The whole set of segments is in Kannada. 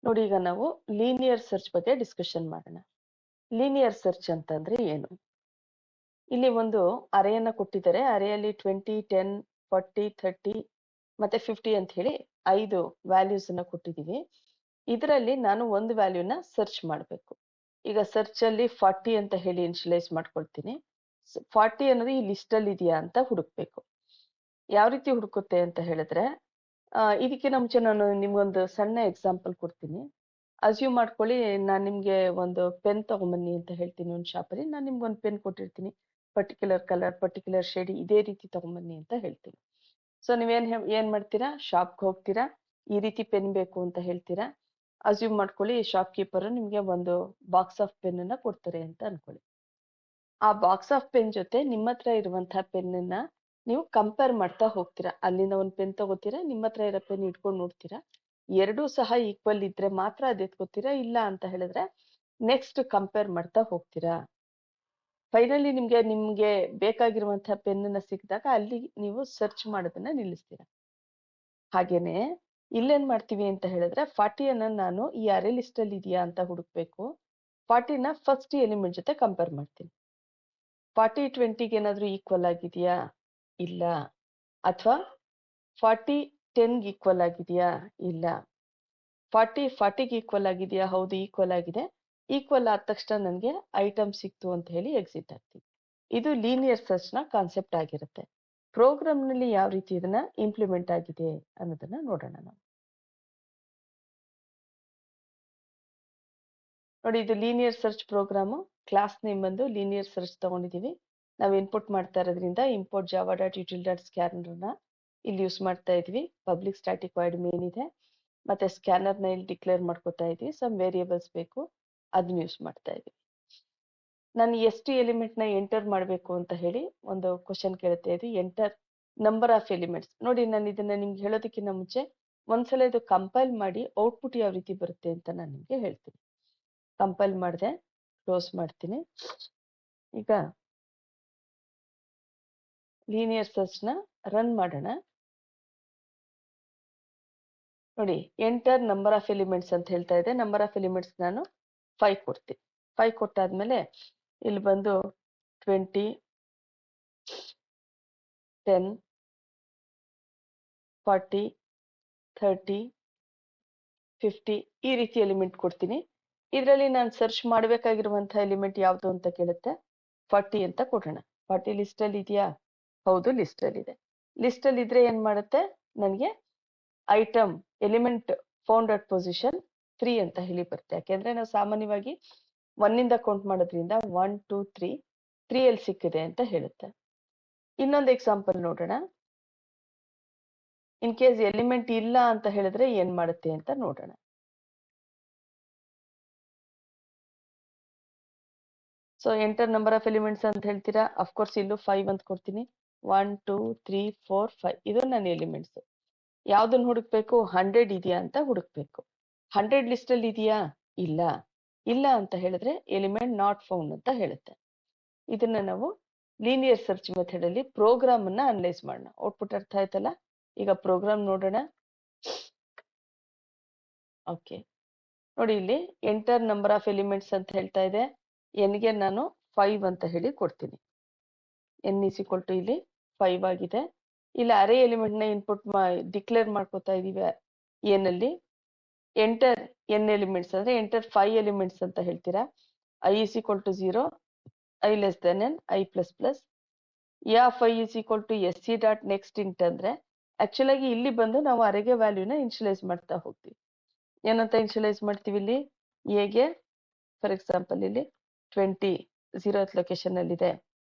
ನೋಡಿ, ಈಗ ನಾವು ಲೀನಿಯರ್ ಸರ್ಚ್ ಬಗ್ಗೆ ಡಿಸ್ಕಷನ್ ಮಾಡೋಣ. ಲೀನಿಯರ್ ಸರ್ಚ್ ಅಂತಂದ್ರೆ ಏನು? ಇಲ್ಲಿ ಒಂದು ಅರೆಯನ್ನ ಕೊಟ್ಟಿದ್ದಾರೆ. ಅರೆಯಲ್ಲಿ 20, 10, 40, 30 ಮತ್ತೆ 50 ಅಂತ ಹೇಳಿ 5 ವ್ಯಾಲ್ಯೂಸ್ ಅನ್ನ ಕೊಟ್ಟಿದೀವಿ. ಇದರಲ್ಲಿ ನಾನು ಒಂದು ವ್ಯಾಲ್ಯೂನ ಸರ್ಚ್ ಮಾಡಬೇಕು. ಈಗ ಸರ್ಚ್ ಅಲ್ಲಿ 40 ಅಂತ ಹೇಳಿ ಇನಿಷಿಯಲೈಸ್ ಮಾಡ್ಕೊಳ್ತೀನಿ. 40 ಅನ್ನೋದು ಈ ಲಿಸ್ಟ್ ಅಲ್ಲಿ ಇದೆಯಾ ಅಂತ ಹುಡುಕ್ಬೇಕು. ಯಾವ ರೀತಿ ಹುಡುಕುತ್ತೆ ಅಂತ ಹೇಳಿದ್ರೆ, ಇದಕ್ಕಿಂತ ಮುಂಚೆ ನಾನು ನಿಮ್ಗೊಂದು ಸಣ್ಣ ಎಕ್ಸಾಂಪಲ್ ಕೊಡ್ತೀನಿ. ಅಸ್ಯೂಮ್ ಮಾಡ್ಕೊಳ್ಳಿ, ನಾನು ನಿಮ್ಗೆ ಒಂದು ಪೆನ್ ತಗೊಂಬನ್ನಿ ಅಂತ ಹೇಳ್ತೀನಿ. ಒಂದು ಶಾಪಲ್ಲಿ ನಾನು ನಿಮ್ಗೆ ಒಂದು ಪೆನ್ ಕೊಟ್ಟಿರ್ತೀನಿ, ಪರ್ಟಿಕ್ಯುಲರ್ ಕಲರ್, ಪರ್ಟಿಕ್ಯುಲರ್ ಶೇಡ್, ಇದೇ ರೀತಿ ತಗೊಂಬನ್ನಿ ಅಂತ ಹೇಳ್ತೀನಿ. ಸೊ ಏನ್ ಮಾಡ್ತೀರಾ? ಶಾಪ್ಗೆ ಹೋಗ್ತೀರಾ, ಈ ರೀತಿ ಪೆನ್ ಬೇಕು ಅಂತ ಹೇಳ್ತೀರಾ. ಅಸ್ಯೂಮ್ ಮಾಡ್ಕೊಳ್ಳಿ, ಶಾಪ್ ಕೀಪರ್ ನಿಮ್ಗೆ ಒಂದು ಬಾಕ್ಸ್ ಆಫ್ ಪೆನ್ ಅನ್ನ ಕೊಡ್ತಾರೆ ಅಂತ ಅನ್ಕೊಳ್ಳಿ. ಆ ಬಾಕ್ಸ್ ಆಫ್ ಪೆನ್ ಜೊತೆ ನಿಮ್ಮ ಹತ್ರ ಇರುವಂತಹ ಪೆನ್ನ ನೀವು ಕಂಪೇರ್ ಮಾಡ್ತಾ ಹೋಗ್ತೀರಾ. ಅಲ್ಲಿಂದ ಒಂದು ಪೆನ್ ತಗೋತೀರಾ, ನಿಮ್ಮ ಹತ್ರ ಇರೋ ಪೆನ್ ಇಟ್ಕೊಂಡು ನೋಡ್ತೀರಾ. ಎರಡೂ ಸಹ ಈಕ್ವಲ್ ಇದ್ರೆ ಮಾತ್ರ ಅದ್ ಎತ್ಕೋತೀರಾ. ಇಲ್ಲ ಅಂತ ಹೇಳಿದ್ರೆ ನೆಕ್ಸ್ಟ್ ಕಂಪೇರ್ ಮಾಡ್ತಾ ಹೋಗ್ತೀರಾ. ಫೈನಲಿ ನಿಮ್ಗೆ ಬೇಕಾಗಿರುವಂತಹ ಪೆನ್ನ ಸಿಕ್ಕಿದಾಗ ಅಲ್ಲಿ ನೀವು ಸರ್ಚ್ ಮಾಡೋದನ್ನ ನಿಲ್ಲಿಸ್ತೀರಾ. ಹಾಗೇನೆ ಇಲ್ಲೇನ್ ಮಾಡ್ತೀವಿ ಅಂತ ಹೇಳಿದ್ರೆ, 40 ಅನ್ನ ನಾನು ಈ ಅರೆ ಲಿಸ್ಟ್ ಅಲ್ಲಿ ಇದೆಯಾ ಅಂತ ಹುಡುಕ್ಬೇಕು. 40ನ ಫಸ್ಟ್ ಎಲಿಮೆಂಟ್ ಜೊತೆ ಕಂಪೇರ್ ಮಾಡ್ತೀನಿ. 40 20ಗೆ ಏನಾದ್ರೂ ಈಕ್ವಲ್ ಆಗಿದೆಯಾ? ಇಲ್ಲ. ಅಥವಾ 40 10ಗೆ ಈಕ್ವಲ್ ಆಗಿದೆಯಾ? ಇಲ್ಲ. 40 40ಗೆ ಈಕ್ವಲ್ ಆಗಿದೆಯಾ? ಹೌದು, ಈಕ್ವಲ್ ಆಗಿದೆ. ಈಕ್ವಲ್ ಆದ ತಕ್ಷಣ ನನಗೆ ಐಟಮ್ ಸಿಕ್ತು ಅಂತ ಹೇಳಿ ಎಕ್ಸಿಟ್ ಆಗ್ತೀನಿ. ಇದು ಲೀನಿಯರ್ ಸರ್ಚ್ ನ ಕಾನ್ಸೆಪ್ಟ್ ಆಗಿರುತ್ತೆ. ಪ್ರೋಗ್ರಾಮ್ ನಲ್ಲಿ ಯಾವ ರೀತಿ ಇದನ್ನ ಇಂಪ್ಲಿಮೆಂಟ್ ಆಗಿದೆ ಅನ್ನೋದನ್ನ ನೋಡೋಣ ನಾವು. ನೋಡಿ, ಇದು linear search program. Class name ಬಂದು ಲೀನಿಯರ್ ಸರ್ಚ್ ತಗೊಂಡಿದೀವಿ. ನಾವು ಇನ್ಪುಟ್ ಮಾಡ್ತಾ ಇರೋದ್ರಿಂದ import Java dot util dot scanner ನ ಇಲ್ಲಿ ಯೂಸ್ ಮಾಡ್ತಾ ಇದ್ವಿ. ಪಬ್ಲಿಕ್ ಸ್ಟಾಟಿಕ್ ವಾಯ್ಡ್ ಮೇನ್ ಇದೆ, ಮತ್ತೆ ಸ್ಕ್ಯಾನರ್ ನ ಇಲ್ಲಿ ಡಿಕ್ಲೇರ್ ಮಾಡ್ಕೋತಾ ಇದ್ವಿ. ಸಮ್ ವೇರಿಯೇಬಲ್ಸ್ ಬೇಕು, ಅದನ್ನ ಯೂಸ್ ಮಾಡ್ತಾ ಇದ್ವಿ. ನಾನು ಎಷ್ಟು ಎಲಿಮೆಂಟ್ ನ ಎಂಟರ್ ಮಾಡಬೇಕು ಅಂತ ಹೇಳಿ ಒಂದು ಕ್ವಶನ್ ಕೇಳ್ತಾ ಇದ್ವಿ. Enter number of elements. ನೋಡಿ, ನಾನು ಇದನ್ನ ನಿಮ್ಗೆ ಹೇಳೋದಕ್ಕಿಂತ ಮುಂಚೆ ಒಂದ್ಸಲ ಇದು ಕಂಪೈಲ್ ಮಾಡಿ ಔಟ್ಪುಟ್ ಯಾವ ರೀತಿ ಬರುತ್ತೆ ಅಂತ ನಾನು ನಿಮ್ಗೆ ಹೇಳ್ತೀನಿ. ಕಂಪೈಲ್ ಮಾಡಿದೆ, ಕ್ಲೋಸ್ ಮಾಡ್ತೀನಿ. ಈಗ ಲೀನಿಯರ್ ಸರ್ಚ್ ನ ರನ್ ಮಾಡೋಣ. ನೋಡಿ, ಎಂಟರ್ ನಂಬರ್ ಆಫ್ ಎಲಿಮೆಂಟ್ಸ್ ಅಂತ ಹೇಳ್ತಾ ಇದೆ. ನಂಬರ್ ಆಫ್ ಎಲಿಮೆಂಟ್ಸ್ ನಾನು 5 ಕೊಡ್ತೀನಿ. 5 ಕೊಟ್ಟಾದ್ಮೇಲೆ ಇಲ್ಲಿ ಬಂದು 20, 10, 40, 30, 50 ಈ ರೀತಿ ಎಲಿಮೆಂಟ್ ಕೊಡ್ತೀನಿ. ಇದರಲ್ಲಿ ನಾನು ಸರ್ಚ್ ಮಾಡಬೇಕಾಗಿರುವಂತಹ ಎಲಿಮೆಂಟ್ ಯಾವುದು ಅಂತ ಕೇಳುತ್ತೆ. 40 ಅಂತ ಕೊಡೋಣ. 40 ಲಿಸ್ಟ್ ಅಲ್ಲಿ ಇದೆಯಾ? ಹೌದು, ಲಿಸ್ಟ್ ಅಲ್ಲಿ ಇದೆ. ಲಿಸ್ಟ್ ಅಲ್ಲಿ ಇದ್ರೆ ಏನ್ ಮಾಡುತ್ತೆ? ನನಗೆ item element found at position 3 ಅಂತ ಹೇಳಿ ಬರುತ್ತೆ. ಯಾಕೆಂದ್ರೆ ನಾವು ಸಾಮಾನ್ಯವಾಗಿ 1 ಇಂದ ಕೌಂಟ್ ಮಾಡೋದ್ರಿಂದ 1 2 3 ಅಲ್ಲಿ ಸಿಕ್ಕಿದೆ ಅಂತ ಹೇಳುತ್ತೆ. ಇನ್ನೊಂದು ಎಕ್ಸಾಂಪಲ್ ನೋಡೋಣ. ಇನ್ ಕೇಸ್ ಎಲಿಮೆಂಟ್ ಇಲ್ಲ ಅಂತ ಹೇಳಿದ್ರೆ ಏನ್ ಮಾಡುತ್ತೆ ಅಂತ ನೋಡೋಣ. So enter number of elements ಅಂತ ಹೇಳ್ತೀರಾ. ಅಫ್ಕೋರ್ಸ್ ಇಲ್ಲೂ 5 ಅಂತ ಕೊಡ್ತೀನಿ. 1 2 3 4 5 ಇದು ನನ್ನ ಎಲಿಮೆಂಟ್ಸ್. ಯಾವ್ದನ್ನ ಹುಡುಕ್ಬೇಕು? 100 ಇದೆಯಾ ಅಂತ ಹುಡುಕ್ಬೇಕು. 100 ಲಿಸ್ಟ್ ಅಲ್ಲಿ ಇದೆಯಾ? ಇಲ್ಲ. ಇಲ್ಲ ಅಂತ ಹೇಳಿದ್ರೆ ಎಲಿಮೆಂಟ್ ನಾಟ್ ಫೌಂಡ್ ಅಂತ ಹೇಳುತ್ತೆ. ಇದನ್ನ ನಾವು ಲೀನಿಯರ್ ಸರ್ಚ್ ಮೆಥಡ್ ಅಲ್ಲಿ ಪ್ರೋಗ್ರಾಮ್ ಅನ್ನ ಅನಲೈಸ್ ಮಾಡೋಣ. ಔಟ್ಪುಟ್ ಅರ್ಥ ಆಯ್ತಲ್ಲ? ಈಗ ಪ್ರೋಗ್ರಾಮ್ ನೋಡೋಣ. ಓಕೆ, ನೋಡಿ, ಇಲ್ಲಿ ಎಂಟರ್ ನಂಬರ್ ಆಫ್ ಎಲಿಮೆಂಟ್ಸ್ ಅಂತ ಹೇಳ್ತಾ ಇದೆ. ಎನ್ಗೆ ನಾನು 5 ಅಂತ ಹೇಳಿ ಕೊಡ್ತೀನಿ. ಎನ್ ಇಸ್ ಈಕ್ವಲ್ ಟು ಇಲ್ಲಿ 5 ಆಗಿದೆ. ಇಲ್ಲಿ ಅರೆ ಎಲಿಮೆಂಟ್ ನ ಇನ್ಪುಟ್ ಡಿಕ್ಲೇರ್ ಮಾಡ್ಕೋತಾ ಇದೀವಿ. ಏನಲ್ಲಿ ಎಂಟರ್ ಎನ್ ಎಲಿಮೆಂಟ್ಸ್ ಅಂದ್ರೆ ಎಂಟರ್ 5 ಎಲಿಮೆಂಟ್ಸ್ ಅಂತ ಹೇಳ್ತೀರಾ. I is equal to 0, i less than n, i plus plus. F i is equal to s c dot next int ಅಂದ್ರೆ ಆಕ್ಚುಲ್ ಆಗಿ ಇಲ್ಲಿ ಬಂದು ನಾವು ಅರೆಗೆ ವ್ಯಾಲ್ಯೂನ ಇನ್ಶಿಯಲೈಸ್ ಮಾಡ್ತಾ ಹೋಗ್ತೀವಿ. ಏನಂತ ಇನ್ಶಿಯಲೈಸ್ ಮಾಡ್ತೀವಿ? ಇಲ್ಲಿ ಎಗೆ ಫಾರ್ ಎಕ್ಸಾಂಪಲ್ ಇಲ್ಲಿ 20 0th ಲೊಕೇಶನ್ ಅಲ್ಲಿ ಇದೆ,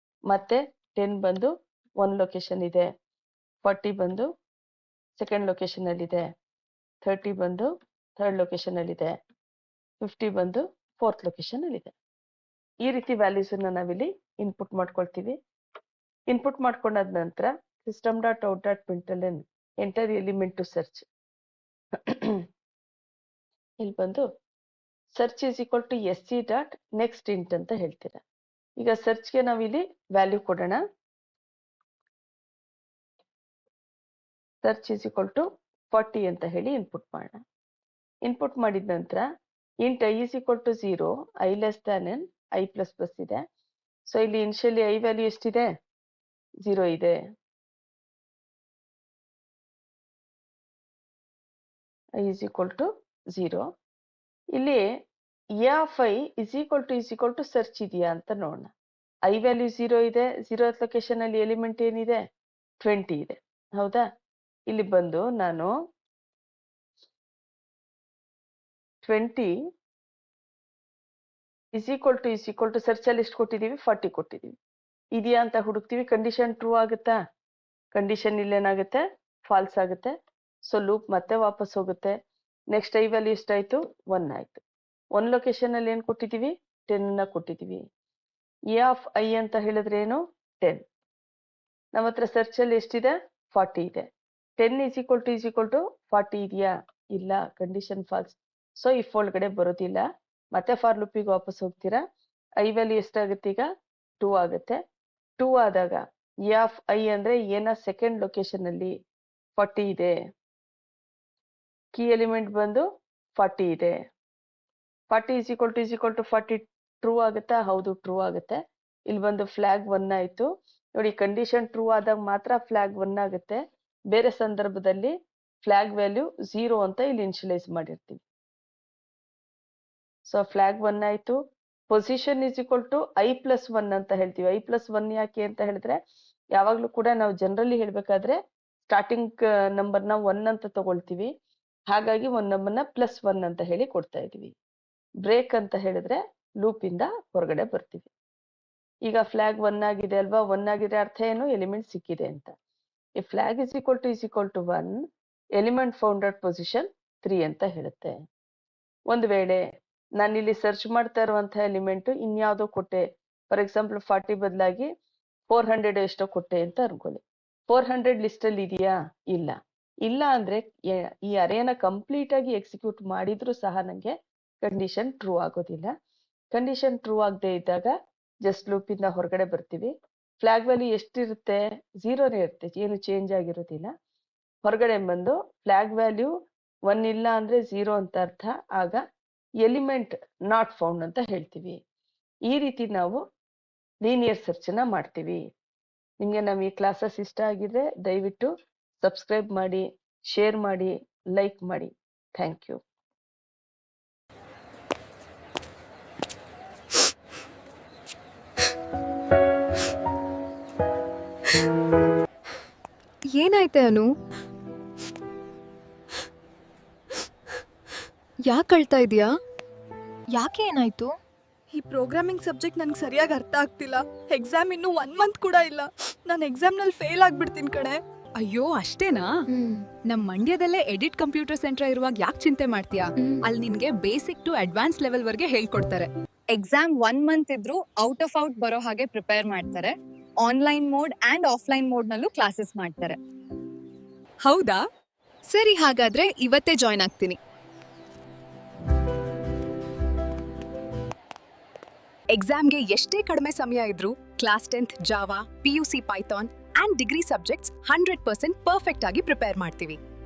ಮತ್ತೆ 10 ಬಂದು 1 ಲೊಕೇಶನ್ ಇದೆ, 40 ಬಂದು ಸೆಕೆಂಡ್ ಲೊಕೇಶನ್ ಅಲ್ಲಿ ಇದೆ, 30 ಬಂದು ಥರ್ಡ್ ಲೊಕೇಶನ್ ಅಲ್ಲಿ ಇದೆ, 50 ಬಂದು 4th ಲೊಕೇಶನ್ ಅಲ್ಲಿ ಇದೆ. ಈ ರೀತಿ ವ್ಯಾಲ್ಯೂಸ್ ಅನ್ನ ನಾವಿಲ್ಲಿ ಇನ್ಪುಟ್ ಮಾಡ್ಕೊಳ್ತೀವಿ. ಇನ್ಪುಟ್ ಮಾಡ್ಕೊಂಡಾದ ನಂತರ system dot out dot println enter element to search. ಇಲ್ಲಿ ಬಂದು search is equal to s c dot next int ಅಂತ ಹೇಳ್ತೀರಾ. ಈಗ ಸರ್ಚ್ಗೆ ನಾವಿಲ್ಲಿ ವ್ಯಾಲ್ಯೂ ಕೊಡೋಣ. ಸರ್ಚ್ ಇಸ್ ಈಕ್ವಲ್ ಟು 40 ಅಂತ ಹೇಳಿ ಇನ್ಪುಟ್ ಮಾಡೋಣ. ಇನ್ಪುಟ್ ಮಾಡಿದ ನಂತರ int i is equal to 0, i less than n, i plus plus ಇದೆ. ಸೊ ಇಲ್ಲಿ ಇನಿಷಿಯಲಿ ಐ ವ್ಯಾಲ್ಯೂ ಎಷ್ಟಿದೆ? 0 ಇದೆ. I is equal to 0. ಇಲ್ಲಿ a of i is equal to search ಇದೆಯಾ ಅಂತ ನೋಡೋಣ. ಐ ವ್ಯಾಲ್ಯೂ 0 ಇದೆ. 0th ಲೊಕೇಶನ್ ಅಲ್ಲಿ ಎಲಿಮೆಂಟ್ ಏನಿದೆ? 20 ಇದೆ. ಹೌದಾ? ಇಲ್ಲಿ ಬಂದು ನಾನು 20 ಇಸ್ ಈಕ್ವಲ್ ಟು ಸರ್ಚ್ ಅಲ್ಲಿ ಎಷ್ಟು ಕೊಟ್ಟಿದೀವಿ? 40 ಕೊಟ್ಟಿದೀವಿ. ಇದೆಯಾ ಅಂತ ಹುಡುಕ್ತಿವಿ. ಕಂಡೀಷನ್ ಟ್ರೂ ಆಗುತ್ತಾ? ಕಂಡೀಷನ್ ಇಲ್ಲೇನಾಗುತ್ತೆ? ಫಾಲ್ಸ್ ಆಗುತ್ತೆ. ಸೊ ಲೂಪ್ ಮತ್ತೆ ವಾಪಸ್ ಹೋಗುತ್ತೆ. ನೆಕ್ಸ್ಟ್ ಐ ವ್ಯಾಲ್ಯೂ ಎಷ್ಟಾಯ್ತು? 1 ಆಯ್ತು. 1 ಲೊಕೇಶನ್ ಅಲ್ಲಿ ಏನ್ ಕೊಟ್ಟಿದೀವಿ? 10 ನ ಕೊಟ್ಟಿದೀವಿ. ಎ ಆಫ್ ಐ ಅಂತ ಹೇಳಿದ್ರೆ ಏನು? 10. ನಮ್ಮ ಹತ್ರ ಸರ್ಚ್ ಅಲ್ಲಿ ಎಷ್ಟಿದೆ? 40 ಇದೆ. 10 ಇಸ್ ಈಕ್ವಲ್ ಟು 40 ಇದೆಯಾ? ಇಲ್ಲ, ಕಂಡೀಷನ್ ಫಾಲ್ಸ್. ಸೊ ಇಫ್ ಒಳಗಡೆ ಬರೋದಿಲ್ಲ. ಮತ್ತೆ ಫಾರ್ ಲೂಪಿಗೆ ವಾಪಸ್ ಹೋಗ್ತೀರಾ. ಐ ವ್ಯಾಲ್ಯೂ ಎಷ್ಟಾಗುತ್ತೆ ಈಗ? 2 ಆಗುತ್ತೆ. 2 ಆದಾಗ ಎ ಆಫ್ ಐ ಅಂದ್ರೆ ಏನ ಸೆಕೆಂಡ್ ಲೊಕೇಶನ್ ಅಲ್ಲಿ 40 ಇದೆ. ಕೀ ಎಲಿಮೆಂಟ್ ಬಂದು 40 ಇದೆ. 40 ಇಸ್ ಈಕ್ವಲ್ ಟು 40 ಟ್ರೂ ಆಗುತ್ತಾ? ಹೌದು, ಟ್ರೂ ಆಗುತ್ತೆ. ಇಲ್ಲಿ ಬಂದು ಫ್ಲಾಗ್ 1 ಆಯ್ತು. ನೋಡಿ, ಕಂಡೀಷನ್ ಟ್ರೂ ಆದಾಗ ಮಾತ್ರ ಫ್ಲಾಗ್ 1 ಆಗುತ್ತೆ. ಬೇರೆ ಸಂದರ್ಭದಲ್ಲಿ ಫ್ಲಾಗ್ ವ್ಯಾಲ್ಯೂ 0 ಅಂತ ಇಲ್ಲಿ ಇನಿಷಿಯಲೈಸ್ ಮಾಡಿರ್ತೀವಿ. ಸೊ ಫ್ಲಾಗ್ 1 ಆಯ್ತು. Position is equal to i plus 1 ಅಂತ ಹೇಳ್ತೀವಿ. ಐ ಪ್ಲಸ್ 1 ಯಾಕೆ ಅಂತ ಹೇಳಿದ್ರೆ, ಯಾವಾಗ್ಲೂ ಕೂಡ ನಾವು ಜನರಲಿ ಹೇಳ್ಬೇಕಾದ್ರೆ ಸ್ಟಾರ್ಟಿಂಗ್ ನಂಬರ್ನ 1 ಅಂತ ತಗೊಳ್ತೀವಿ. ಹಾಗಾಗಿ ಒಂದು ನಂಬರ್ನ ಪ್ಲಸ್ 1 ಅಂತ ಹೇಳಿ ಕೊಡ್ತಾ ಇದೀವಿ. ಬ್ರೇಕ್ ಅಂತ ಹೇಳಿದ್ರೆ ಲೂಪ್ ಇಂದ ಹೊರಗಡೆ ಬರ್ತೀವಿ. ಈಗ ಫ್ಲಾಗ್ 1 ಆಗಿದೆ ಅಲ್ವಾ? 1 ಆಗಿದೆ ಅರ್ಥ ಏನು? ಎಲಿಮೆಂಟ್ ಸಿಕ್ಕಿದೆ ಅಂತ. ಈ flag is equal to 1, element found at position 3 ಅಂತ ಹೇಳುತ್ತೆ. ಒಂದು ವೇಳೆ ನಾನು ಇಲ್ಲಿ ಸರ್ಚ್ ಮಾಡ್ತಾ ಇರುವಂತಹ ಎಲಿಮೆಂಟ್ ಇನ್ಯಾವುದೋ ಕೊಟ್ಟೆ, ಫಾರ್ ಎಕ್ಸಾಂಪಲ್ 40 ಬದಲಾಗಿ 400 ಎಷ್ಟೋ ಕೊಟ್ಟೆ ಅಂತ ಅನ್ಕೊಳ್ಳಿ. 400 ಲಿಸ್ಟ್ ಅಲ್ಲಿ ಇದೆಯಾ? ಇಲ್ಲ. ಇಲ್ಲ ಅಂದ್ರೆ ಈ ಅರೇನ ಕಂಪ್ಲೀಟ್ ಆಗಿ ಎಕ್ಸಿಕ್ಯೂಟ್ ಮಾಡಿದ್ರು ಸಹ ನಂಗೆ ಕಂಡೀಷನ್ ಟ್ರೂ ಆಗೋದಿಲ್ಲ. ಕಂಡೀಷನ್ ಟ್ರೂ ಆಗದೆ ಇದ್ದಾಗ ಜಸ್ಟ್ ಲೂಪ್ ಇಂದ ಹೊರಗಡೆ ಬರ್ತೀವಿ. ಫ್ಲಾಗ್ ವ್ಯಾಲ್ಯೂ ಎಷ್ಟಿರುತ್ತೆ? 0ನೇ ಇರುತ್ತೆ, ಏನು ಚೇಂಜ್ ಆಗಿರೋದಿಲ್ಲ. ಹೊರಗಡೆ ಬಂದು ಫ್ಲಾಗ್ ವ್ಯಾಲ್ಯೂ 1 ಇಲ್ಲ ಅಂದ್ರೆ 0 ಅಂತ ಅರ್ಥ. ಆಗ ಎಲಿಮೆಂಟ್ ನಾಟ್ ಫೌಂಡ್ ಅಂತ ಹೇಳ್ತೀವಿ. ಈ ರೀತಿ ನಾವು ಲೀನಿಯರ್ ಸರ್ಚ್ ನ ಮಾಡ್ತೀವಿ. ನಿಮ್ಗೆ ನಮ್ಮ ಈ ಕ್ಲಾಸಸ್ ಇಷ್ಟ ಆಗಿದ್ರೆ ದಯವಿಟ್ಟು ಸಬ್ಸ್ಕ್ರೈಬ್ ಮಾಡಿ, ಶೇರ್ ಮಾಡಿ, ಲೈಕ್ ಮಾಡಿ. Thank you. ಏನಾಯ್ತೆ ಅನು? ಯಾಕೆ ಅಳ್ತಾ ಇದೀಯಾ? ಯಾಕೆ ಏನಾಯ್ತು? ಈ ಪ್ರೋಗ್ರಾಮಿಂಗ್ ಸಬ್ಜೆಕ್ಟ್ ನನಗೆ ಸರಿಯಾಗಿ ಅರ್ಥ ಆಗ್ತಿಲ್ಲ. ಎಕ್ಸಾಮ್ ಇನ್ನೂ 1 ಮಂತ್ ಕೂಡ ಇಲ್ಲ. ನಾನು ಎಕ್ಸಾಮ್ನಲ್ಲಿ ಫೇಲ್ ಆಗ್ಬಿಡ್ತೀನಿ ಕಣೆ. ಅಯ್ಯೋ ಅಷ್ಟೇನಾ? ನಮ್ ಮಂಡ್ಯದಲ್ಲೇ ಎಡಿಟ್ ಕಂಪ್ಯೂಟರ್ ಸೆಂಟರ್ ಇರುವಾಗ ಯಾಕೆ ಚಿಂತೆ ಮಾಡ್ತೀಯಾ? ಅಲ್ಲಿ ನಿನ್ಗೆ ಬೇಸಿಕ್ ಟು ಅಡ್ವಾನ್ಸ್ ಲೆವೆಲ್ ವರ್ಗೆ ಹೇಳ್ಕೊಡ್ತಾರೆ. ಎಕ್ಸಾಮ್ 1 ಮಂತ್ ಇದ್ರು ಔಟ್ ಆಫ್ ಔಟ್ ಬರೋ ಹಾಗೆ ಪ್ರಿಪೇರ್ ಮಾಡ್ತಾರೆ. Online mode and offline mode ನಲ್ಲೂ ಕ್ಲಾಸಸ್ ಮಾಡ್ತಾರೆ. ಹೌದಾ? ಸರಿ, ಹಾಗಾದ್ರೆ ಇವತ್ತೇ ಜಾಯ್ನ್ ಆಗ್ತೀನಿ. ಎಕ್ಸಾಮ್ಗೆ ಎಷ್ಟೇ ಕಡಿಮೆ ಸಮಯ ಇದ್ರೂ class 10th Java, PUC Python and degree subjects 100% perfect ಆಗಿ ಪ್ರಿಪೇರ್ ಮಾಡ್ತೀವಿ.